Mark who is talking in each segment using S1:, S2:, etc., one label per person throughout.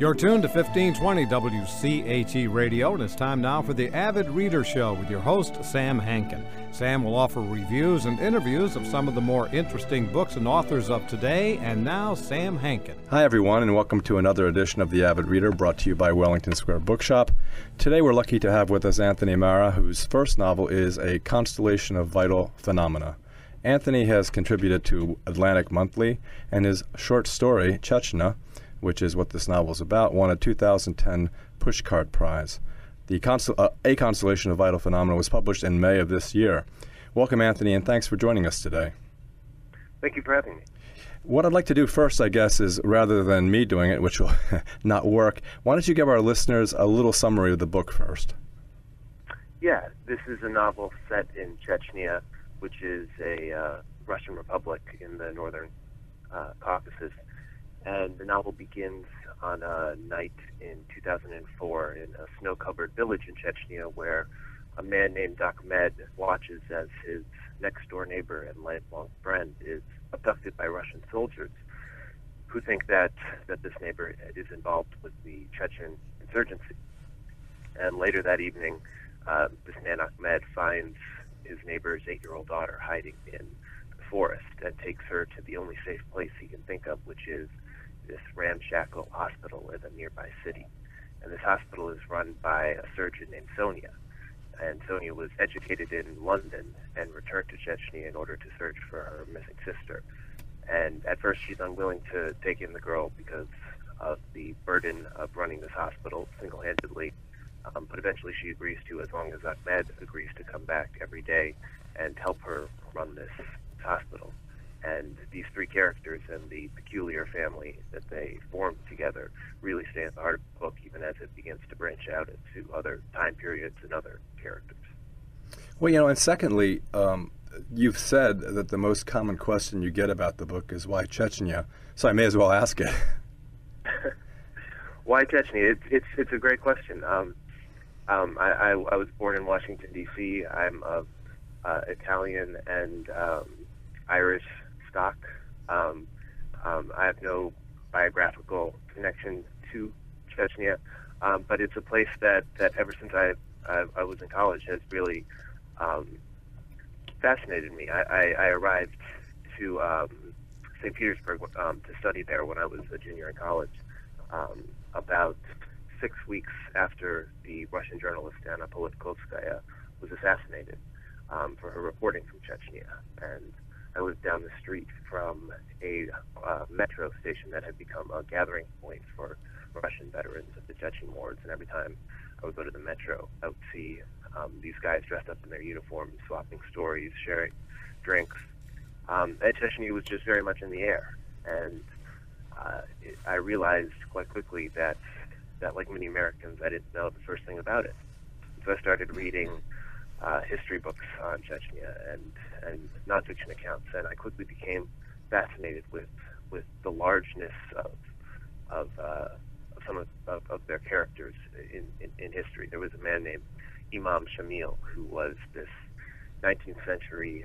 S1: You're tuned to 1520 WCHE Radio, and it's time now for the Avid Reader Show with your host, Sam Hankin. Sam will offer reviews and interviews of some of the more interesting books and authors of today. And now, Sam Hankin.
S2: Hi, everyone, and welcome to another edition of the Avid Reader, brought to you by Wellington Square Bookshop. Today, we're lucky to have with us Anthony Marra, whose first novel is A Constellation of Vital Phenomena. Anthony has contributed to Atlantic Monthly, and his short story, Chechnya, which is what this novel is about, won a 2010 Pushcart Prize. A Constellation of Vital Phenomena was published in May of this year. Welcome, Anthony, and thanks for joining us today.
S3: Thank you for having me.
S2: What I'd like to do first, I guess, is rather than me doing it, which will not work, why don't you give our listeners a little summary of the book first?
S3: Yeah, this is a novel set in Chechnya, which is a Russian republic in the northern Caucasus. And the novel begins on a night in 2004 in a snow-covered village in Chechnya where a man named Ahmed watches as his next-door neighbor and lifelong friend is abducted by Russian soldiers who think that this neighbor is involved with the Chechen insurgency. And later that evening, this man Ahmed finds his neighbor's 8-year-old daughter hiding in the forest and takes her to the only safe place he can think of, which is this ramshackle hospital in a nearby city. And this hospital is run by a surgeon named Sonia. And Sonia was educated in London and returned to Chechnya in order to search for her missing sister. And at first she's unwilling to take in the girl because of the burden of running this hospital single-handedly. But eventually she agrees to, as long as Ahmed agrees to come back every day and help her run this hospital. And these three characters and the peculiar family that they form together really stay at the heart of the book, even as it begins to branch out into other time periods and other characters.
S2: Well, and secondly, you've said that the most common question you get about the book is why Chechnya, so I may as well ask it.
S3: Why Chechnya? It's a great question. I was born in Washington, D.C. I'm of Italian and Irish stock. I have no biographical connection to Chechnya, but it's a place that ever since I was in college has really fascinated me. I arrived to St. Petersburg to study there when I was a junior in college, about 6 weeks after the Russian journalist Anna Politkovskaya was assassinated for her reporting from Chechnya. And I lived down the street from a metro station that had become a gathering point for Russian veterans of the Chechen wars. And every time I would go to the metro, I would see these guys dressed up in their uniforms, swapping stories, sharing drinks. And Chechnya was just very much in the air. And I realized quite quickly that like many Americans, I didn't know the first thing about it. So I started reading history books on Chechnya and nonfiction accounts, and I quickly became fascinated with the largeness of some of their characters in history. There was a man named Imam Shamil who was this 19th century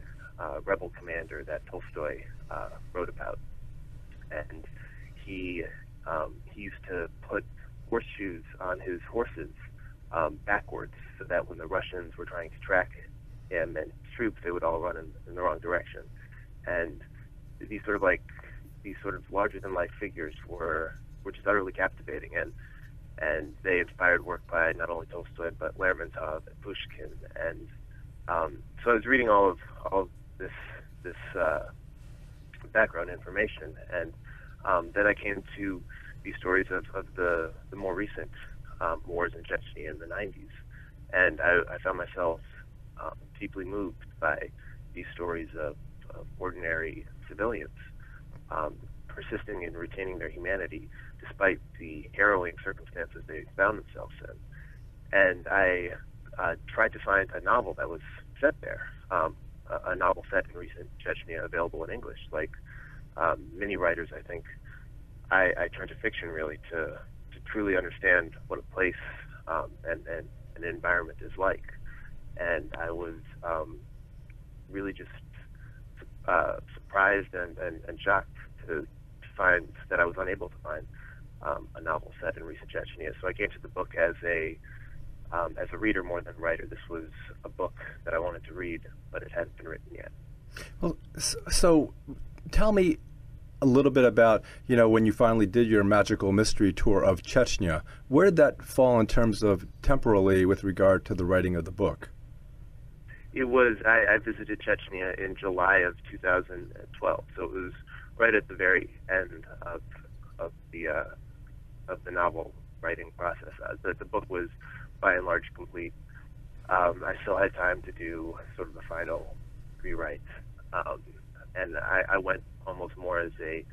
S3: rebel commander that Tolstoy wrote about, and he used to put horseshoes on his horses backwards, so that when the Russians were trying to track him and his troops, they would all run in the wrong direction. And these sort of larger than life figures were just utterly captivating, and they inspired work by not only Tolstoy but Lermontov and Pushkin. And so I was reading all of this background information, and then I came to these stories of the more recent wars in Chechnya in the 90s. And I found myself deeply moved by these stories of ordinary civilians persisting in retaining their humanity despite the harrowing circumstances they found themselves in. And I tried to find a novel that was set there, a novel set in recent Chechnya available in English. Like many writers, I think, I turned to fiction really to truly understand what a place and an environment is like. And I was really just surprised and shocked to find that I was unable to find a novel set in recent Chechnya. So I came to the book as a reader more than a writer. This was a book that I wanted to read, but it hadn't been written yet.
S2: Well, so tell me a little bit about, when you finally did your magical mystery tour of Chechnya. Where did that fall in terms of temporally with regard to the writing of the book?
S3: It was, I visited Chechnya in July of 2012, so it was right at the very end of the novel writing process. The book was by and large complete. I still had time to do sort of the final rewrite, and I went almost more as a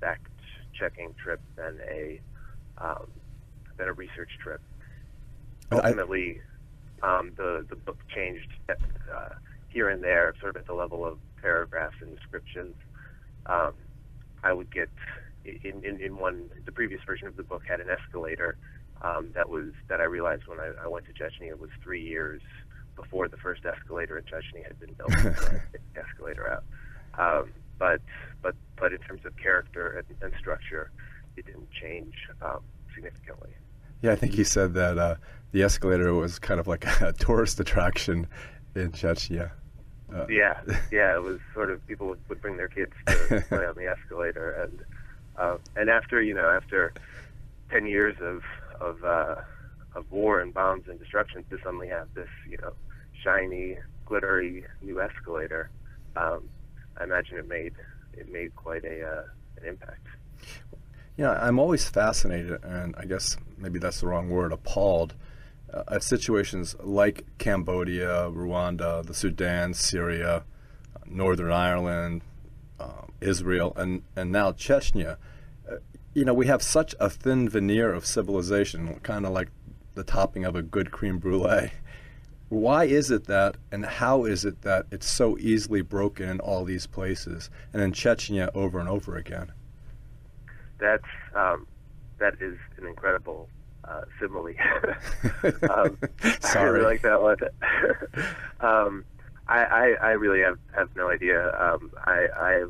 S3: fact-checking trip than a research trip. Ultimately, the book changed here and there, sort of at the level of paragraphs and descriptions. I would get in one. The previous version of the book had an escalator that I realized when I went to Chechnya. It was 3 years before the first escalator in Chechnya had been built. So I had the escalator out. But in terms of character and structure, it didn't change significantly.
S2: Yeah, I think he said that the escalator was kind of like a tourist attraction in Chechnya.
S3: Yeah, it was sort of, people would bring their kids to play on the escalator, and after 10 years of war and bombs and destruction, to suddenly have this shiny, glittery new escalator, I imagine it made quite an impact.
S2: I'm always fascinated, and I guess maybe that's the wrong word, appalled, at situations like Cambodia, Rwanda, the Sudan, Syria, Northern Ireland, Israel, and now Chechnya. We have such a thin veneer of civilization, kind of like the topping of a good creme brulee. Why is it that, and how is it that it's so easily broken in all these places, and in Chechnya over and over again?
S3: That is an incredible simile.
S2: Sorry.
S3: I really like that one. I really have no idea. I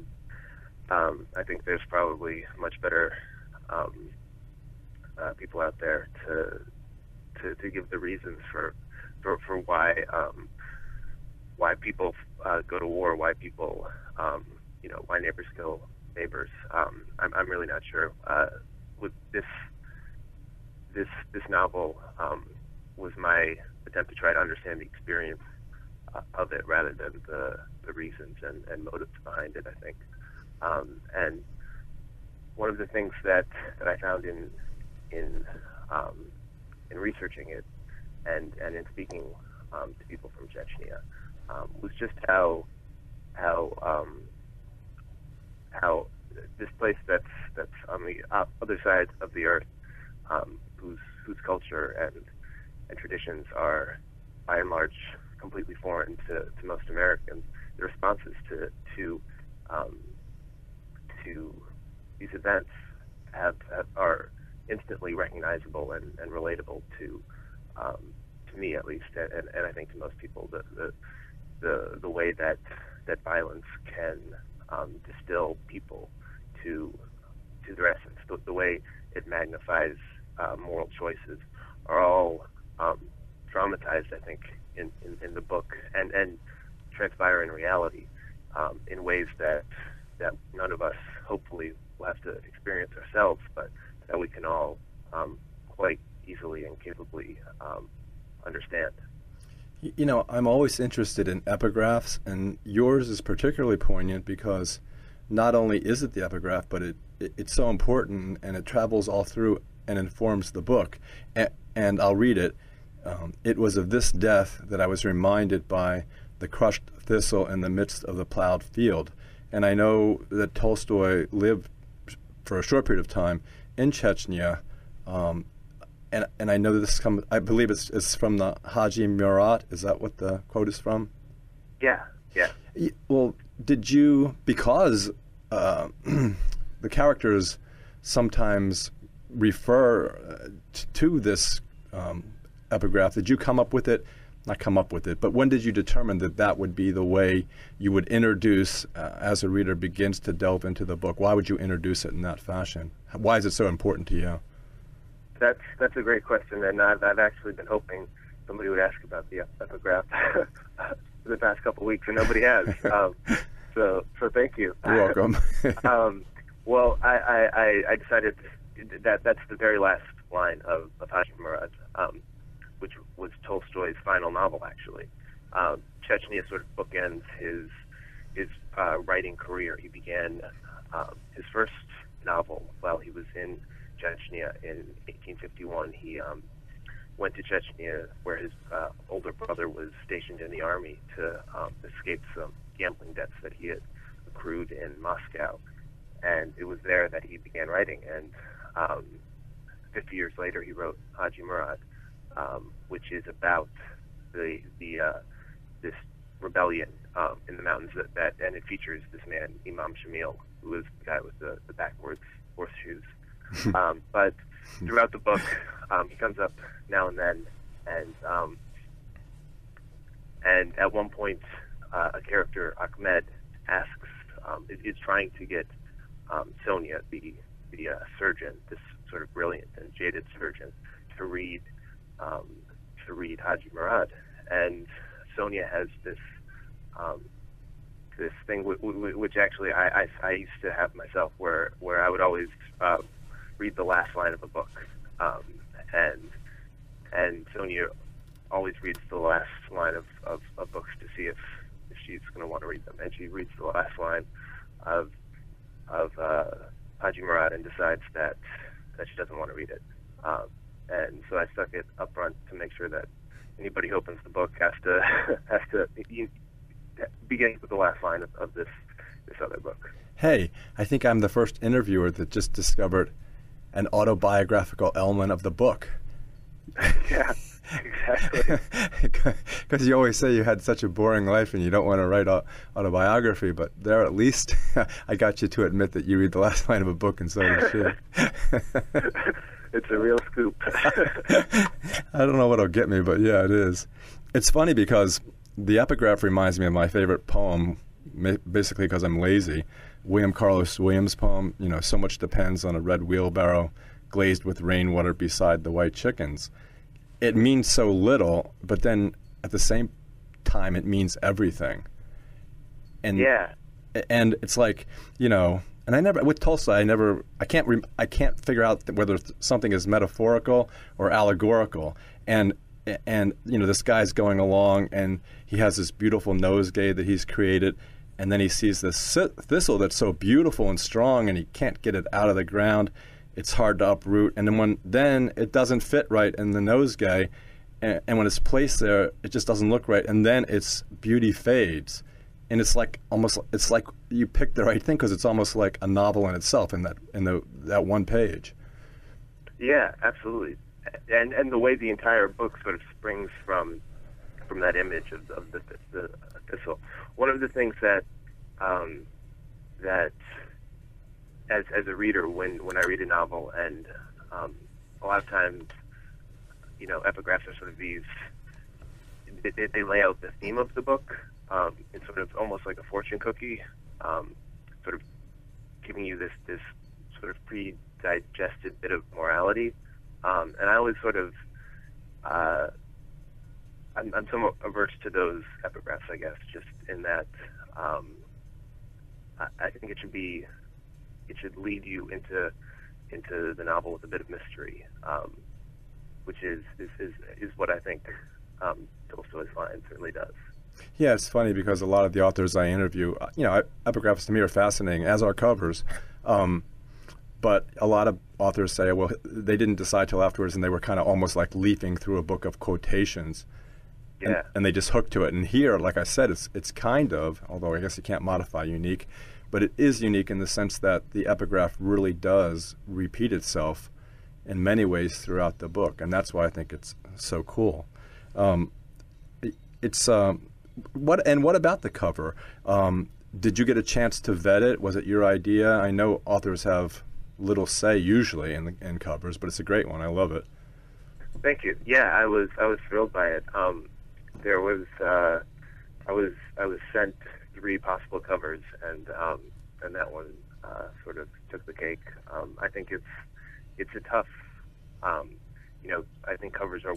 S3: think there's probably much better people out there to give the reasons for why people go to war, why people why neighbors kill neighbors. I'm really not sure. With this novel was my attempt to try to understand the experience of it rather than the reasons and motives behind it, I think. And one of the things that I found in researching it and in speaking to people from Chechnya was just how this place that's on the other side of the earth, whose culture and traditions are by and large completely foreign to most Americans, the responses to these events are instantly recognizable and relatable to me, at least, and I think to most people. The way that violence can distill people to their essence, the way it magnifies moral choices, are all dramatized, I think, in the book and transpire in reality in ways that none of us hopefully will have to experience ourselves, but that we can all quite easily and capably understand.
S2: I'm always interested in epigraphs, and yours is particularly poignant because not only is it the epigraph, but it's so important, and it travels all through and informs the book. And I'll read it. It was of this death that I was reminded by the crushed thistle in the midst of the plowed field. And I know that Tolstoy lived for a short period of time in Chechnya, and I know this comes, I believe it's from the Haji Murat. Is that what the quote is from?
S3: Yeah.
S2: Well, did you, because the characters sometimes refer to this epigraph, did you come up with it not come up with it, but when did you determine that that would be the way you would introduce as a reader begins to delve into the book? Why would you introduce it in that fashion? Why is it so important to you?
S3: That's a great question, and I've actually been hoping somebody would ask about the epigraph for the past couple of weeks, and nobody has. So thank you.
S2: You're welcome.
S3: Well, I decided that that's the very last line of Haji Murad, which was Tolstoy's final novel, actually. Chechnya sort of bookends his writing career. He began his first novel while he was in Chechnya in 1851. He went to Chechnya, where his older brother was stationed in the army, to escape some gambling debts that he had accrued in Moscow. And it was there that he began writing. And 50 years later, he wrote Haji Murad, which is about this rebellion in the mountains and it features this man, Imam Shamil, who is the guy with the backwards horseshoes. But throughout the book, he comes up now and then, and at one point, a character, Ahmed, asks, is trying to get Sonia, the surgeon, this sort of brilliant and jaded surgeon, to read Haji Murad, and Sonia has this thing which actually I used to have myself, where I would always read the last line of a book, and Sonia always reads the last line of books to see if she's going to want to read them, and she reads the last line of Haji Murad and decides that she doesn't want to read it, and so I stuck it up front to make sure that anybody who opens the book has to begin with the last line of this other book.
S2: Hey, I think I'm the first interviewer that just discovered an autobiographical element of the book.
S3: Yeah, exactly.
S2: Because you always say you had such a boring life and you don't want to write autobiography, but there at least I got you to admit that you read the last line of a book, and so does she.
S3: It's a real scoop.
S2: I don't know what'll get me, but yeah, it is. It's funny because the epigraph reminds me of my favorite poem, basically because I'm lazy. William Carlos Williams' poem, so much depends on a red wheelbarrow glazed with rainwater beside the white chickens. It means so little, but then at the same time it means everything. And
S3: yeah.
S2: And it's like, and I never, with Tolstoy, I can't figure out whether something is metaphorical or allegorical. And this guy's going along and he has this beautiful nosegay that he's created, and then he sees this thistle that's so beautiful and strong, and he can't get it out of the ground. It's hard to uproot, and then it doesn't fit right in the nosegay, and when it's placed there, it just doesn't look right, and then its beauty fades, and it's like you picked the right thing, because it's almost like a novel in itself in that one page.
S3: Yeah, absolutely, and the way the entire book sort of springs from that image of the thistle. One of the things that as a reader, when I read a novel, and a lot of times, epigraphs are sort of these, they lay out the theme of the book. It's sort of almost like a fortune cookie, sort of giving you this sort of pre-digested bit of morality. And I always sort of, I'm somewhat averse to those epigraphs, I guess, just in that I think it should lead you into the novel with a bit of mystery, which is what I think Tolstoy's line certainly does.
S2: Yeah, it's funny because a lot of the authors I interview, epigraphs to me are fascinating, as are covers. But a lot of authors say, well, they didn't decide till afterwards, and they were kind of almost like leafing through a book of quotations.
S3: Yeah.
S2: And they just hooked to it. And here, like I said, it's kind of, although I guess you can't modify unique, but it is unique in the sense that the epigraph really does repeat itself in many ways throughout the book, and that's why I think it's so cool. What about the cover? Did you get a chance to vet it? Was it your idea? I know authors have little say usually in covers, but it's a great one. I love it.
S3: Thank you. Yeah, I was thrilled by it. there was I was sent 3 possible covers, and that one sort of took the cake. I think it's a tough, I think covers are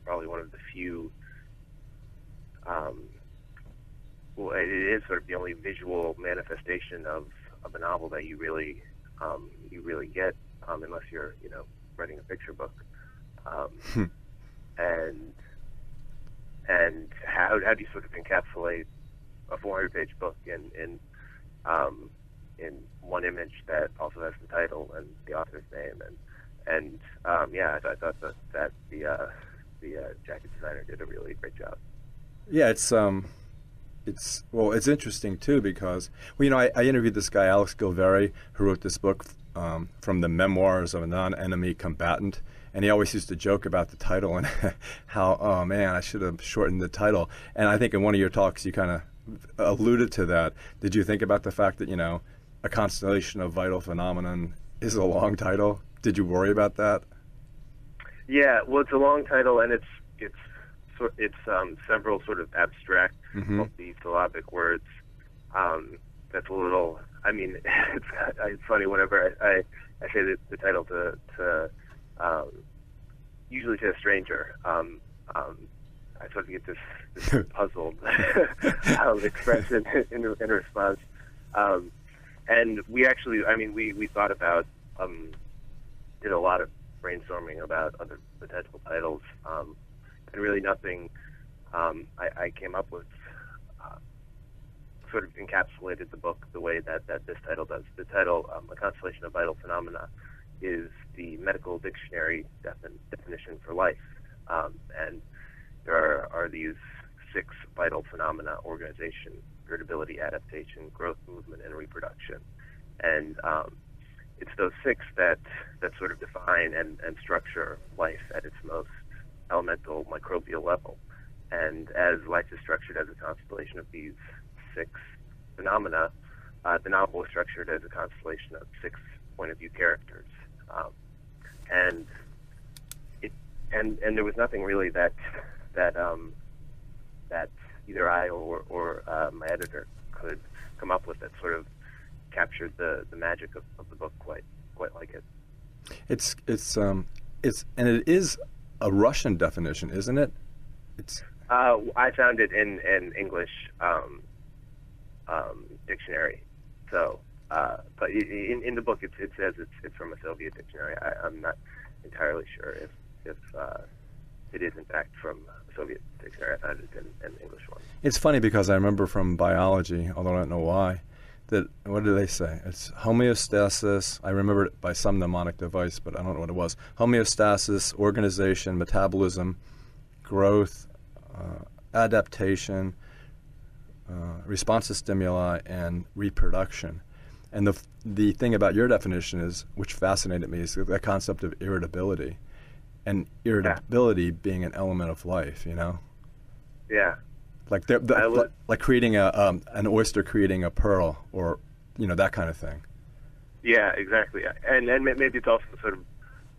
S3: probably one of the few. Well, it is sort of the only visual manifestation of a novel that you really get, unless you're writing a picture book. And how do you sort of encapsulate a 400-page book in one image that also has the title and the author's name, and I thought that the jacket designer did a really great job.
S2: Yeah, it's interesting too because I interviewed this guy Alex Gilveri who wrote this book from the memoirs of a non-enemy combatant, and he always used to joke about the title and how, oh man, I should have shortened the title. And I think in one of your talks you kind of alluded to that. Did you think about the fact that A Constellation of Vital Phenomenon is a long title? Did you worry about that?
S3: Yeah, well, it's a long title, and it's several sort of abstract, multi-syllabic words. That's a little. I mean, it's funny whenever I say the title to usually to a stranger. I sort of get this puzzled expression in response. And we actually, we thought about, did a lot of brainstorming about other potential titles, and really nothing I came up with sort of encapsulated the book the way that this title does. The title, A Constellation of Vital Phenomena, is the medical dictionary definition for life. And there are these 6 vital phenomena: organization, irritability, adaptation, growth, movement, and reproduction. And it's those 6 that sort of define and structure life at its most elemental microbial level. And as life is structured as a constellation of these 6 phenomena, the novel is structured as a constellation of 6 point-of-view characters. And there was nothing really that either I or my editor could come up with that sort of captured the magic of the book quite like it.
S2: It's and it is a Russian definition, isn't it?
S3: I found it in an English dictionary. So, but in the book it says it's from a Soviet dictionary. I'm not entirely sure if it is in fact from a Soviet dictionary. I found it in an English one.
S2: It's funny because I remember from biology, although I don't know why, that, what do they say? It's homeostasis. I remember it by some mnemonic device, but I don't know what it was. Homeostasis, organization, metabolism, growth, adaptation, response to stimuli, and reproduction. And the thing about your definition is, which fascinated me, is the concept of irritability, and irritability being an element of life.
S3: Yeah.
S2: Like like creating an oyster creating a pearl, or that kind of thing.
S3: Yeah, exactly. And maybe it's also sort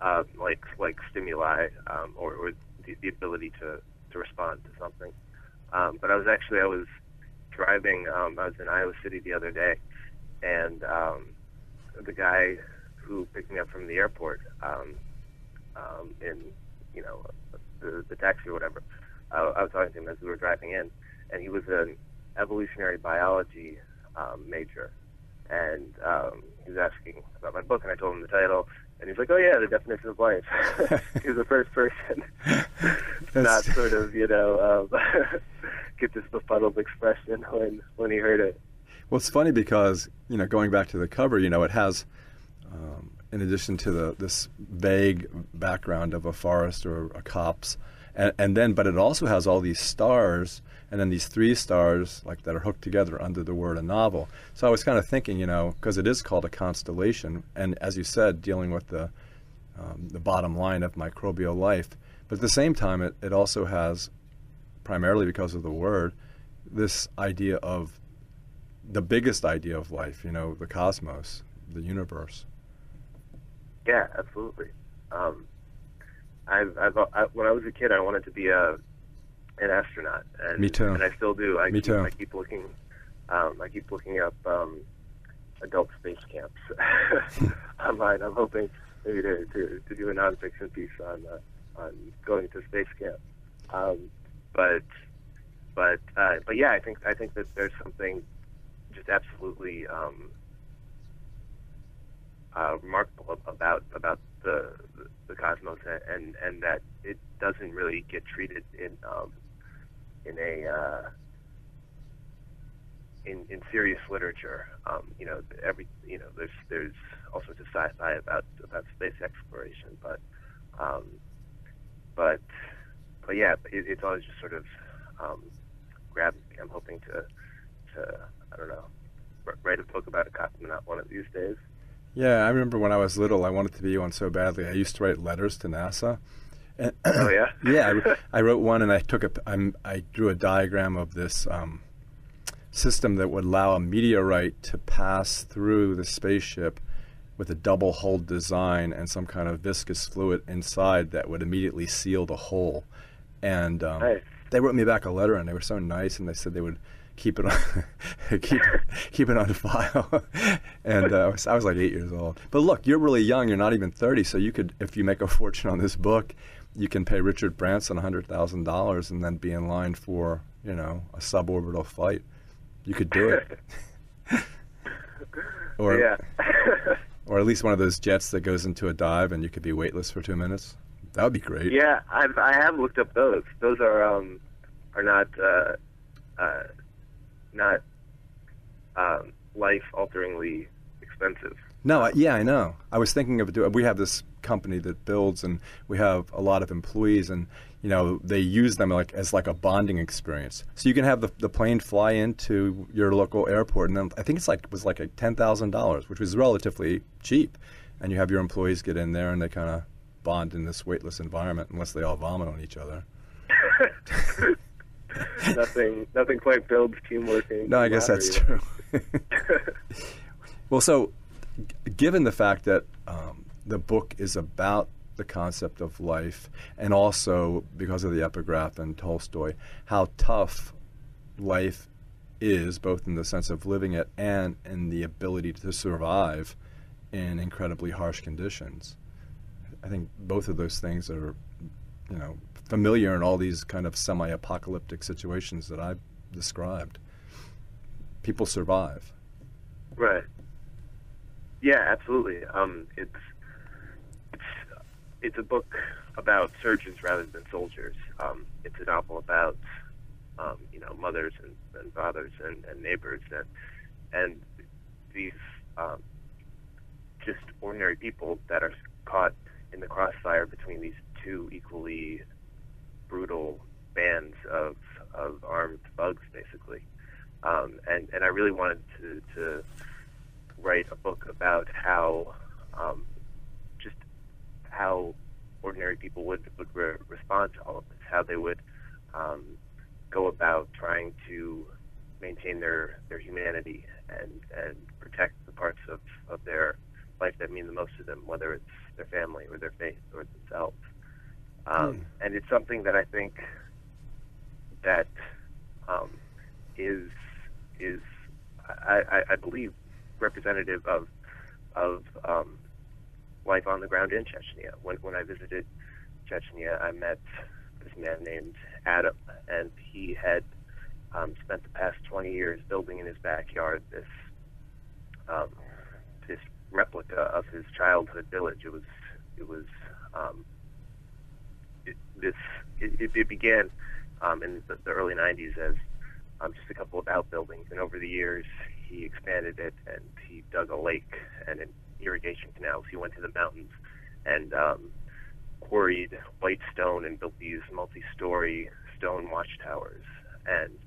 S3: of like stimuli, or the ability to respond to something. But I was driving. I was in Iowa City the other day, and the guy who picked me up from the airport, in the taxi or whatever, I was talking to him as we were driving in, and he was an evolutionary biology major, and he was asking about my book, and I told him the title, and he's like, "Oh yeah, the definition of life." He was the first person not sort of get this befuddled expression when he heard it.
S2: Well, it's funny because going back to the cover, it has, in addition to this vague background of a forest or a copse, but it also has all these stars, and then these 3 stars that are hooked together under the word a novel. So I was kind of thinking, because it is called a constellation, and as you said, dealing with the bottom line of microbial life, but at the same time, it also has, primarily because of the word, this idea of the biggest idea of life, the cosmos, the universe.
S3: Yeah, absolutely. When I was a kid, I wanted to be a an astronaut. And,
S2: Me too.
S3: And I still do.
S2: Me too.
S3: I keep looking up adult space camps online. I'm hoping maybe to do a nonfiction piece on going to space camp. But yeah, I think that there's something just absolutely remarkable about the cosmos, and that it doesn't really get treated in serious literature. There's all sorts of sci-fi about space exploration, but yeah, it's always just sort of grabbed me. I'm hoping to I don't know, write a book about a cosmonaut one of these days.
S2: Yeah, I remember when I was little, I wanted to be one so badly. I used to write letters to NASA. And
S3: oh yeah.
S2: Yeah, I wrote one, and I drew a diagram of this system that would allow a meteorite to pass through the spaceship with a double hull design and some kind of viscous fluid inside that would immediately seal the hole. And
S3: nice.
S2: They wrote me back a letter, and they were so nice, and they said they would keep it on keep it on file. And I was like 8 years old. But look, you're really young. You're not even 30, so you could, if you make a fortune on this book, you can pay Richard Branson $100,000 and then be in line for, a suborbital flight. You could do it. Or
S3: yeah.
S2: or at least one of those jets that goes into a dive and you could be weightless for 2 minutes. That would be great.
S3: Yeah, I have looked up those. Those are not life-alteringly expensive.
S2: No, yeah, I know. I was thinking of we have this company that builds, and we have a lot of employees, and they use them as a bonding experience. So you can have the plane fly into your local airport, and then I think it was like $10,000, which was relatively cheap. And you have your employees get in there, and they kind of bond in this weightless environment, unless they all vomit on each other.
S3: Nothing quite builds teamwork.
S2: No, I guess that's true. Well, so given the fact that the book is about the concept of life, and also because of the epigraph and Tolstoy, how tough life is, both in the sense of living it and in the ability to survive in incredibly harsh conditions. I think both of those things are, familiar in all these kind of semi-apocalyptic situations that I've described. People survive.
S3: Right. Yeah, absolutely. It's a book about surgeons rather than soldiers. It's a novel about mothers and fathers and neighbors and these just ordinary people that are caught in the crossfire between these two equally brutal bands of armed thugs, basically. And I really wanted to write a book about how ordinary people would respond to all of this, how they would go about trying to maintain their humanity and protect the parts of their life that mean the most to them, whether it's their family or their faith or themselves. And it's something that I think that is I believe representative of life on the ground in Chechnya. When I visited Chechnya, I met this man named Adam, and he had spent the past 20 years building in his backyard this replica of his childhood village. It began in the early 90s as just a couple of outbuildings, and over the years he expanded it, and he dug a lake and an irrigation canals. He went to the mountains and quarried white stone and built these multi-story stone watchtowers. And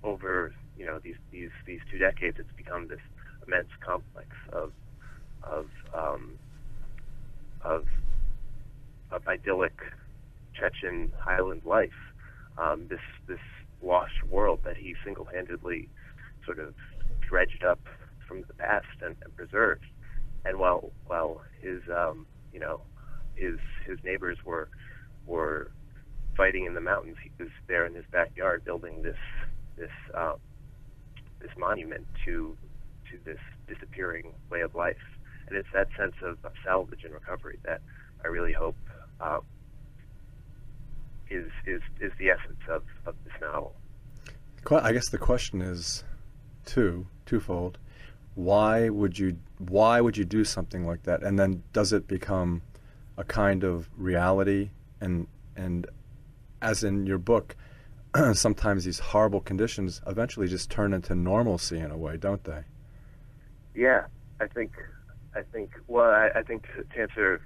S3: over these 2 decades, it's become this immense complex of idyllic Chechen highland life. This lost world that he single-handedly sort of dredged up from the past and preserved. And while his neighbors were fighting in the mountains. He was there in his backyard building this monument to this disappearing way of life. And it's that sense of salvage and recovery that I really hope is the essence of this novel.
S2: I guess the question is twofold. Why would you do something like that? And then does it become a kind of reality? And as in your book, sometimes these horrible conditions eventually just turn into normalcy in a way, don't they?
S3: Yeah, I think to answer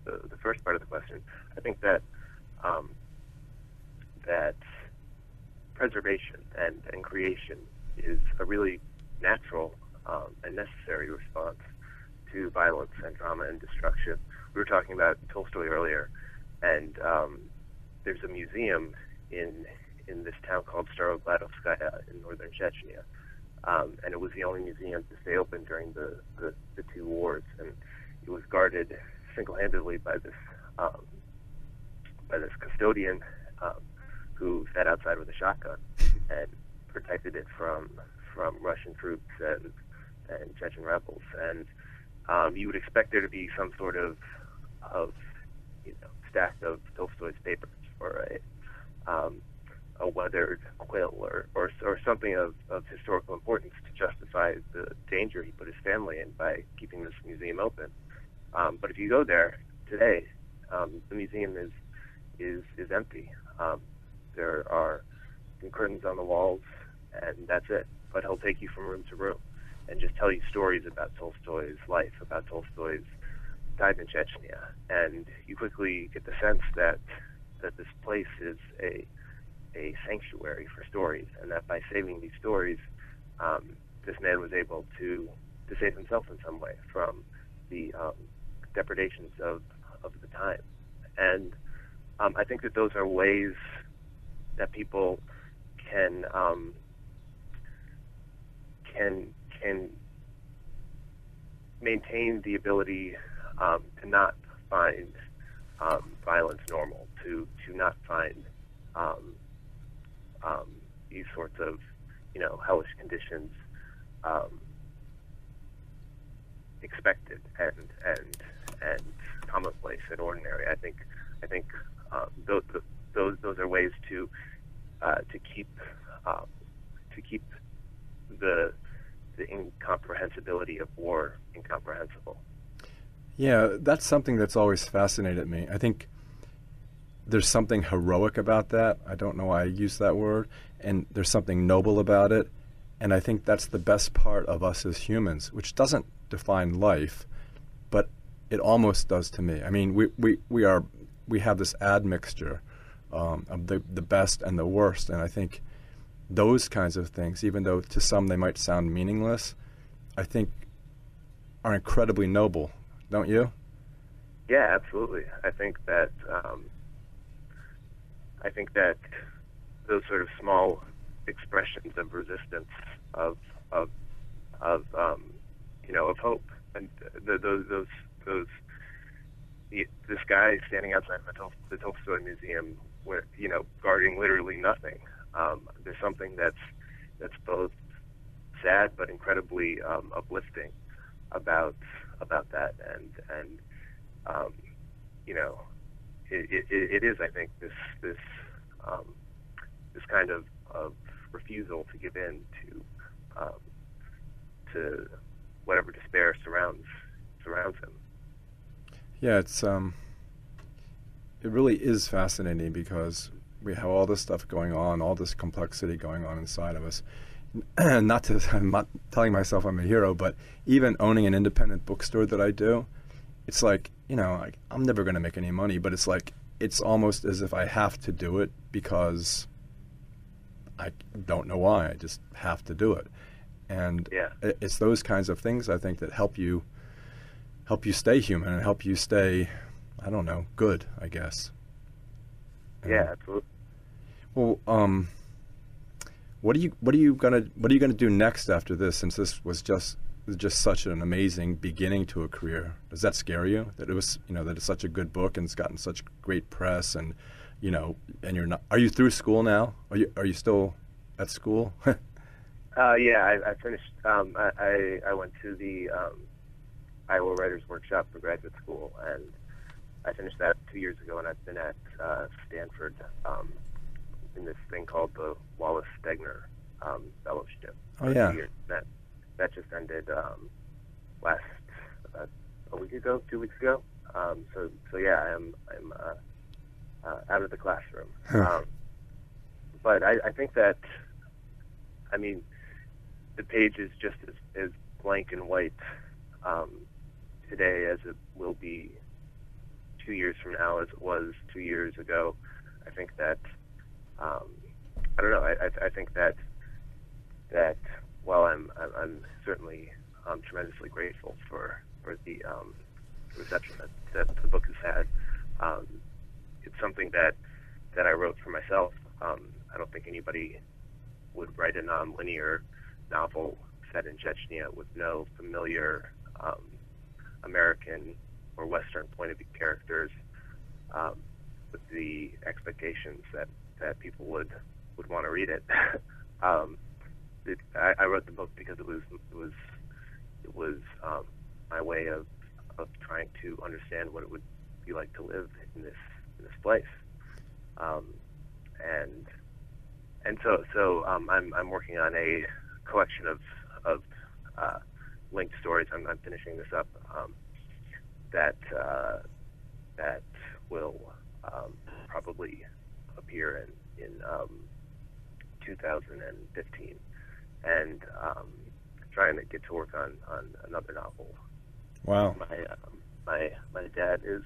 S3: the first part of the question, I think that that preservation and creation is a really natural and necessary response to violence and drama and destruction. We were talking about Tolstoy earlier, and there's a museum in this town called Starogladovskaya in northern Chechnya, and it was the only museum to stay open during the two wars, and it was guarded single-handedly by this custodian who sat outside with a shotgun and protected it from Russian troops and Chechen rebels. And you would expect there to be some sort of stack of Tolstoy's papers, or a weathered quill, or something of historical importance to justify the danger he put his family in by keeping this museum open. But if you go there today, the museum is empty. There are some curtains on the walls, and that's it. But he'll take you from room to room and just tell you stories about Tolstoy's life, about Tolstoy's time in Chechnya. And you quickly get the sense that this place is a sanctuary for stories, and that by saving these stories, this man was able to save himself in some way from the depredations of the time. And I think that those are ways that people can maintain the ability to not find violence normal, to not find these sorts of hellish conditions expected and commonplace and ordinary. I think those are ways to keep the incomprehensibility of war incomprehensible.
S2: Yeah, that's something that's always fascinated me. I think there's something heroic about that. I don't know why I use that word. And there's something noble about it. And I think that's the best part of us as humans, which doesn't define life, but it almost does to me. I mean, we have this admixture of the best and the worst, and I think those kinds of things, even though to some they might sound meaningless, I think are incredibly noble, don't you?
S3: Yeah, absolutely. I think that those sort of small expressions of resistance, of hope, and this guy standing outside the Tolstoy Museum, where guarding literally nothing. There's something that's both sad but incredibly uplifting about that, and it is, I think, this kind of refusal to give in to whatever despair surrounds him.
S2: Yeah, it really is fascinating because we have all this stuff going on, all this complexity going on inside of us. I'm not telling myself I'm a hero, but even owning an independent bookstore that I do, it's like, I'm never going to make any money, but it's like, it's almost as if I have to do it because I don't know why. I just have to do it. And
S3: yeah,
S2: it's those kinds of things, I think, that help you stay human and help you stay, I don't know, good, I guess.
S3: Yeah, absolutely.
S2: Well, what are you gonna do next after this? Since this was just such an amazing beginning to a career, does that scare you? That it was, that it's such a good book and it's gotten such great press, and you know, and you're not. Are you through school now? Are you still at school?
S3: Yeah, I finished. I went to the Iowa Writers Workshop for graduate school, and I finished that 2 years ago, and I've been at Stanford in this thing called the Wallace Stegner Fellowship.
S2: Oh, yeah.
S3: 2 years. That just ended last a week ago, 2 weeks ago. So yeah, I'm out of the classroom. But I think that, I mean, the page is just as blank and white today as it will be 2 years from now as it was 2 years ago. I think that I don't know. I think that while I'm certainly tremendously grateful for the reception that the book has had, it's something that I wrote for myself. I don't think anybody would write a non-linear novel set in Chechnya with no familiar American or Western point of view characters, with the expectations that people would want to read it. I wrote the book because it was my way of trying to understand what it would be like to live in this place, and so I'm working on a collection of linked stories. I'm finishing this up, that will probably appear in 2015, and trying to get to work on another novel.
S2: Wow.
S3: My dad is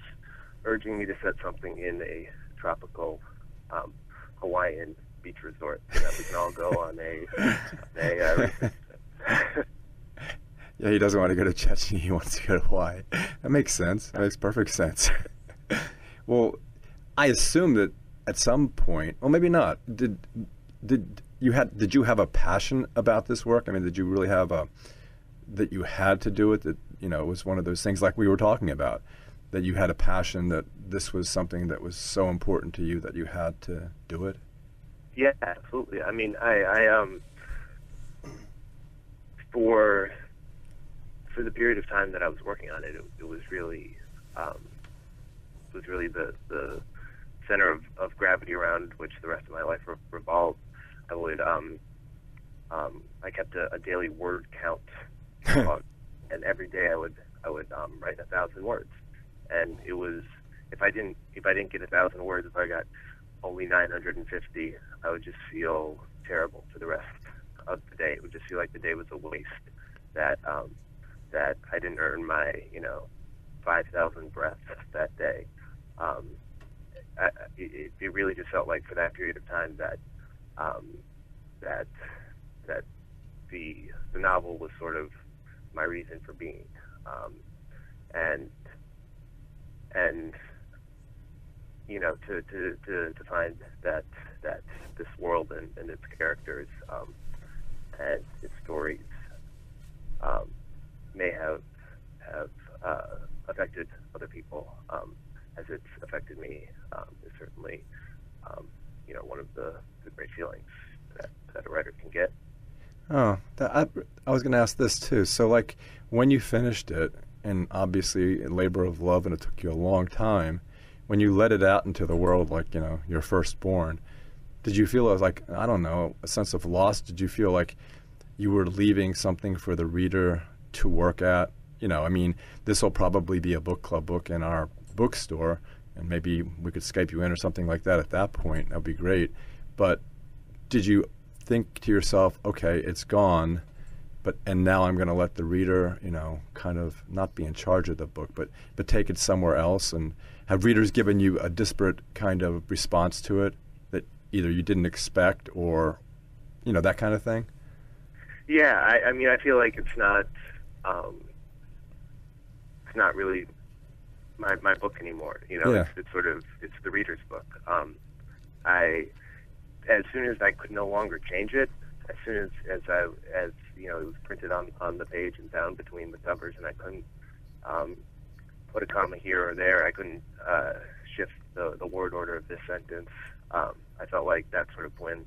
S3: urging me to set something in a tropical Hawaiian beach resort so that we can all go on a
S2: Yeah, he doesn't want to go to Chechnya. He wants to go to Hawaii. That makes sense. That makes perfect sense. Well, I assume that at some point, well, maybe not. Did you have a passion about this work? I mean, did you really have that you had to do it? That, you know, it was one of those things like we were talking about, that you had a passion, that this was something that was so important to you that you had to do it?
S3: Yeah, absolutely. I mean, I for the period of time that I was working on it, it was really the center of gravity around which the rest of my life revolved. I would I kept a daily word count, and every day I would write 1,000 words, and it was if I didn't get 1,000 words, if I got only 950, I would just feel terrible for the rest of the day. It would just feel like the day was a waste, that I didn't earn my 5,000 breaths that day. It really just felt like for that period of time that the novel was sort of my reason for being, and to find that this world and its characters and its stories may have affected other people as it's affected me is certainly one of the great feelings that a writer can get.
S2: Oh, I was going to ask this too. So, like, when you finished it, and obviously a labor of love, and it took you a long time, when you let it out into the world, like, your firstborn, did you feel like, I don't know, a sense of loss? Did you feel like you were leaving something for the reader to work at? I mean, this will probably be a book club book in our bookstore, and maybe we could Skype you in or something like that at that point. That would be great. But did you think to yourself, okay, it's gone, and now I'm going to let the reader, kind of not be in charge of the book, but take it somewhere else? And have readers given you a disparate kind of response to it that either you didn't expect or, that kind of thing?
S3: Yeah, I mean, I feel like it's not really my book anymore.
S2: Yeah.
S3: It's the reader's book. As soon as I could no longer change it, as soon as it was printed on the page and bound between the covers, and I couldn't put a comma here or there, I couldn't shift the word order of this sentence. I felt like that's sort of when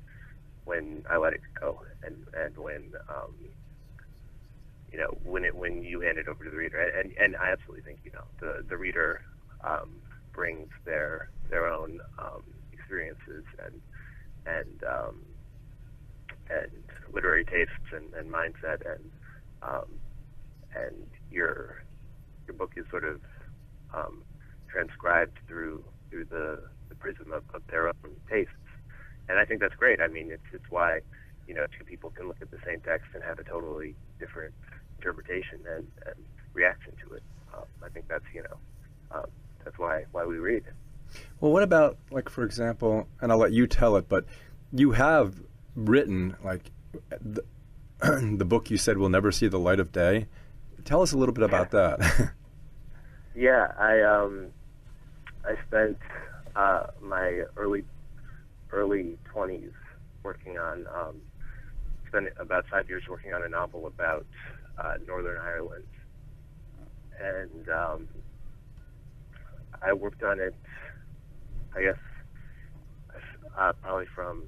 S3: I let it go, and when when you hand it over to the reader, and I absolutely think the reader brings their own experiences and literary tastes and mindset, and your book is sort of transcribed through the prism of their own tastes, and I think that's great. I mean, it's why two people can look at the same text and have a totally different interpretation and reaction to it. I think that's that's why we read.
S2: Well, what about, like, for example, and I'll let you tell it, but you have written, like, the book you said will never see the light of day. Tell us a little bit about that.
S3: Yeah, I spent my early 20s working on, spent about 5 years working on a novel about Northern Ireland, and I worked on it, I guess, probably from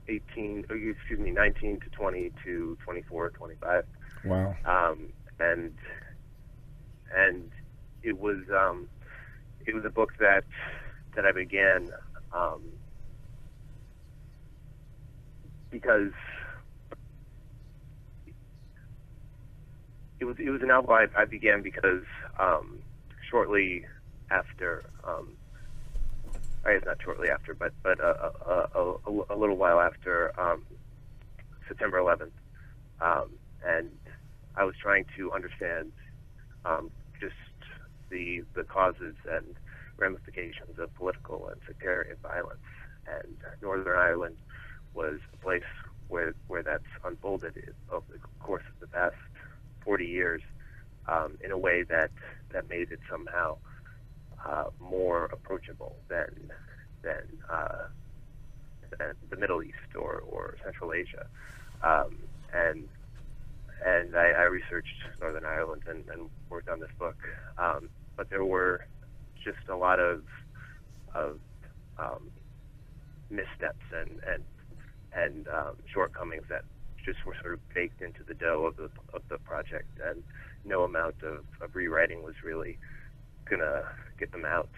S3: 19 to 20 to 24, 25.
S2: Wow.
S3: And it was a book that I began because it was a novel I began because shortly after, I guess not shortly after, but a little while after September 11th, and I was trying to understand just the causes and ramifications of political and sectarian violence, and Northern Ireland was a place where that's unfolded over the course of the past 40 years in a way that made it somehow more approachable than the Middle East or Central Asia, and I researched Northern Ireland and worked on this book, but there were just a lot of missteps and shortcomings that just were sort of baked into the dough of the project, and no amount of rewriting was really gonna get them out.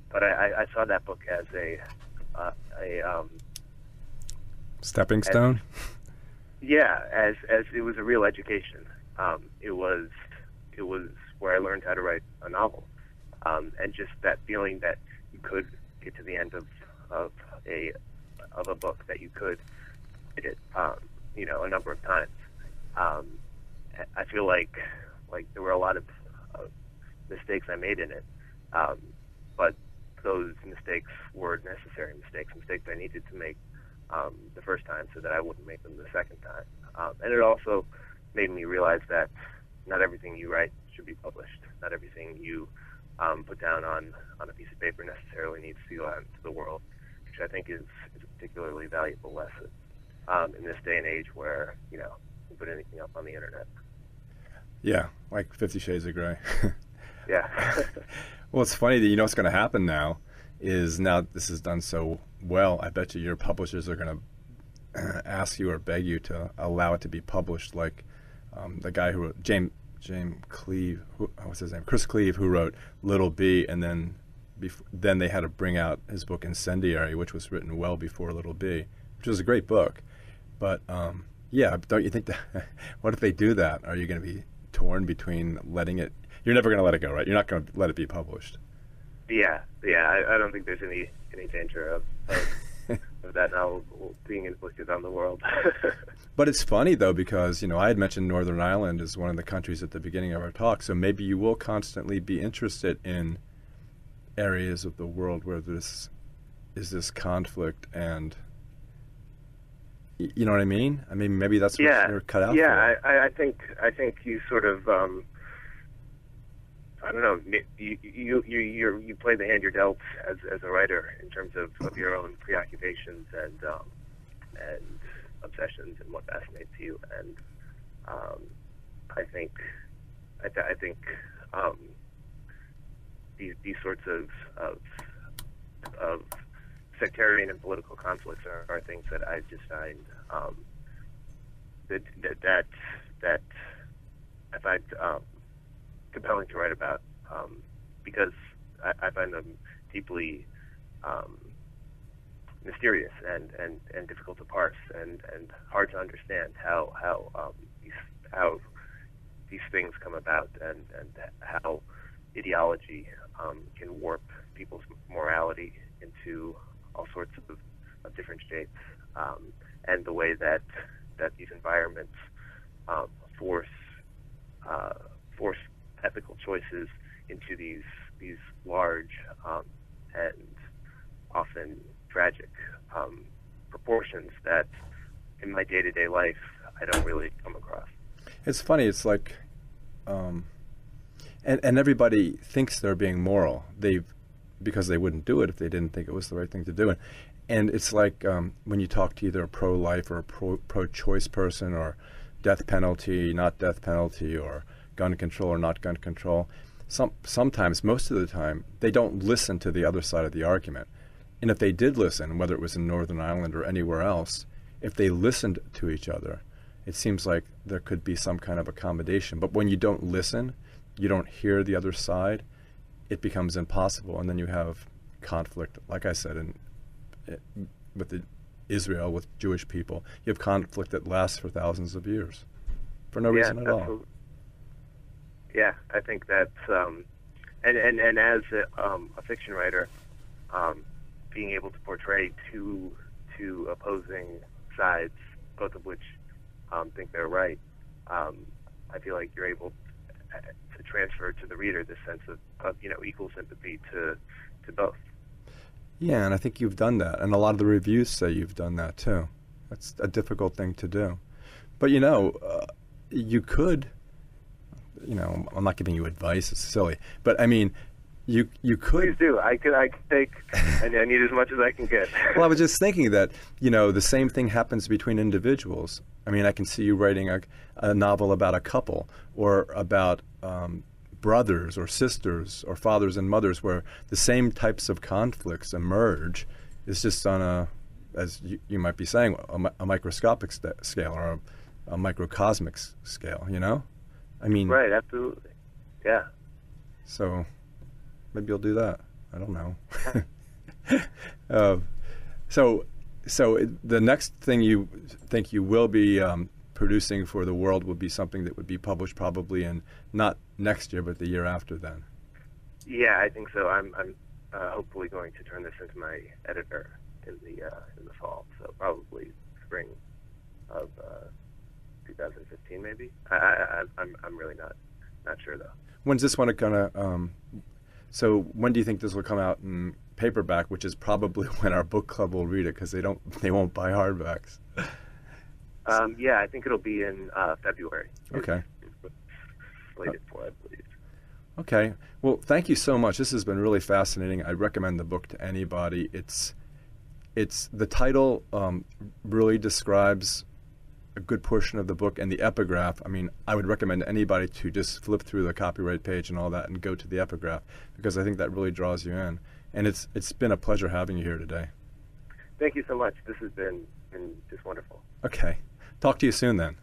S3: But I saw that book as a
S2: stepping stone.
S3: Yeah, as it was a real education. It was where I learned how to write a novel, and just that feeling that you could get to the end of a book, that you could hit it, a number of times. I feel like there were a lot of mistakes I made in it, but those mistakes were necessary mistakes I needed to make the first time so that I wouldn't make them the second time. And it also made me realize that not everything you write should be published. Not everything you put down on a piece of paper necessarily needs to go out into the world, which I think is a particularly valuable lesson in this day and age where, you put anything up on the internet.
S2: Yeah, like 50 Shades of Grey.
S3: Yeah.
S2: Well, it's funny that what's going to happen now is, now this is done so well, I bet you your publishers are going to ask you or beg you to allow it to be published, like the guy who wrote, James Cleave, what's his name? Chris Cleave, who wrote Little Bee, and then they had to bring out his book Incendiary, which was written well before Little Bee, which was a great book. But yeah, don't you think that what if they do that? Are you going to be torn between letting it? You're never going to let it go, right? You're not going to let it be published.
S3: Yeah. I don't think there's any danger of that novel being inflicted on the world.
S2: But it's funny, though, because, I had mentioned Northern Ireland as one of the countries at the beginning of our talk, so maybe you will constantly be interested in areas of the world where this conflict, and you know what I mean? I mean, maybe that's what you're cut out for.
S3: Yeah, I think you sort of, I don't know, you play the hand you're dealt as a writer in terms of your own preoccupations and obsessions and what fascinates you, and I think these sorts of sectarian and political conflicts are things that I just find that I find compelling to write about, because I find them deeply mysterious and difficult to parse and hard to understand how these things come about, and how ideology can warp people's morality into all sorts of different shapes, and the way that these environments force ethical choices into these large and often tragic proportions that in my day-to-day life I don't really come across.
S2: It's funny. It's like, and everybody thinks they're being moral. Because they wouldn't do it if they didn't think it was the right thing to do. And it's like when you talk to either a pro-life or a pro-choice person, or death penalty, not death penalty, or gun control or not gun control. Sometimes, most of the time, they don't listen to the other side of the argument. And if they did listen, whether it was in Northern Ireland or anywhere else, if they listened to each other, it seems like there could be some kind of accommodation. But when you don't listen, you don't hear the other side, it becomes impossible. And then you have conflict, like I said, with Israel, with Jewish people. You have conflict that lasts for thousands of years for no reason at all.
S3: Yeah, I think that's and as a fiction writer, being able to portray two opposing sides, both of which think they're right, I feel like you're able to transfer to the reader this sense of equal sympathy to both.
S2: Yeah, and I think you've done that, and a lot of the reviews say you've done that too. That's a difficult thing to do, but you could. I'm not giving you advice. It's silly, but I mean, you could.
S3: Please do. I could take. I need as much as I can get.
S2: Well, I was just thinking that the same thing happens between individuals. I mean, I can see you writing a novel about a couple, or about brothers or sisters or fathers and mothers, where the same types of conflicts emerge. It's just on as you might be saying, a microscopic scale, or a microcosmic scale. I mean,
S3: right, absolutely, yeah.
S2: So maybe you'll do that. I don't know. So the next thing you think you will be producing for the world would be something that would be published probably in not next year, but the year after then. Yeah,
S3: I think so. I'm hopefully going to turn this into my editor in the fall. So probably spring of 2015, maybe. I'm really not sure though. When's
S2: this one gonna? So when do you think this will come out in paperback? Which is probably when our book club will read it, because they won't buy hardbacks.
S3: Yeah, I think it'll be in February.
S2: Okay.
S3: It's slated for, I believe.
S2: Okay. Well, thank you so much. This has been really fascinating. I recommend the book to anybody. It's the title really describes a good portion of the book, and the epigraph. I mean, I would recommend anybody to just flip through the copyright page and all that and go to the epigraph, because I think that really draws you in. And it's been a pleasure having you here today.
S3: Thank you so much. This has been just wonderful.
S2: Okay. Talk to you soon then.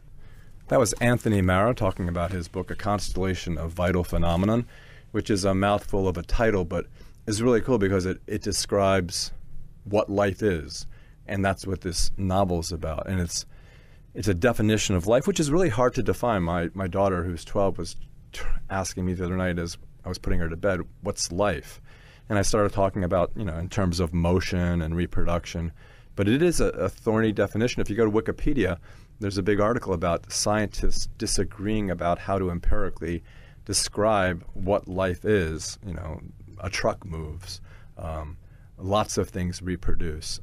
S2: That was Anthony Marra talking about his book, A Constellation of Vital Phenomenon, which is a mouthful of a title, but is really cool because it describes what life is. And that's what this novel is about. And it's a definition of life, which is really hard to define. My daughter, who's 12, was asking me the other night as I was putting her to bed, what's life? And I started talking about, in terms of motion and reproduction. But it is a thorny definition. If you go to Wikipedia, there's a big article about scientists disagreeing about how to empirically describe what life is. A truck moves. Lots of things reproduce.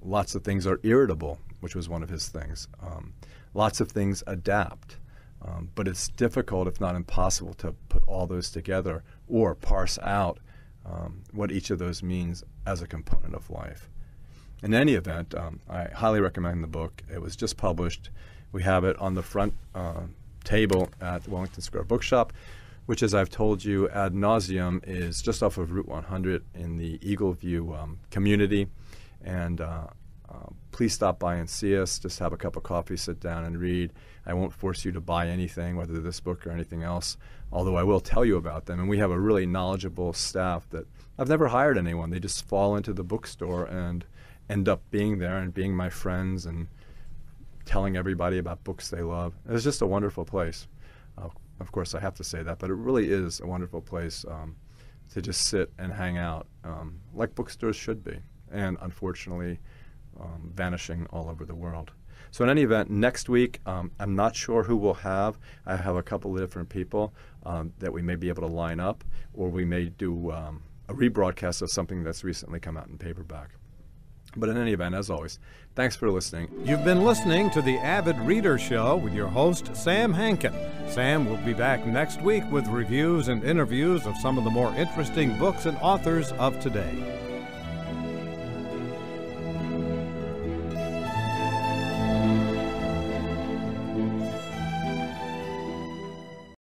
S2: Lots of things are irritable, which was one of his things. Lots of things adapt. But it's difficult, if not impossible, to put all those together or parse out what each of those means as a component of life. In any event, I highly recommend the book. It was just published. We have it on the front table at Wellington Square Bookshop. which, as I've told you ad nauseum, is just off of Route 100 in the Eagle View community. And please stop by and see us. Just have a cup of coffee, sit down and read. I won't force you to buy anything, whether this book or anything else, although I will tell you about them. And we have a really knowledgeable staff that I've never hired anyone. They just fall into the bookstore and end up being there and being my friends and telling everybody about books they love. It's just a wonderful place. Of course, I have to say that, but it really is a wonderful place to just sit and hang out, like bookstores should be, and unfortunately vanishing all over the world. So in any event, next week, I'm not sure who we'll have. I have a couple of different people that we may be able to line up, or we may do a rebroadcast of something that's recently come out in paperback. But in any event, as always, thanks for listening.
S1: You've been listening to the Avid Reader Show with your host, Sam Hankin. Sam will be back next week with reviews and interviews of some of the more interesting books and authors of today.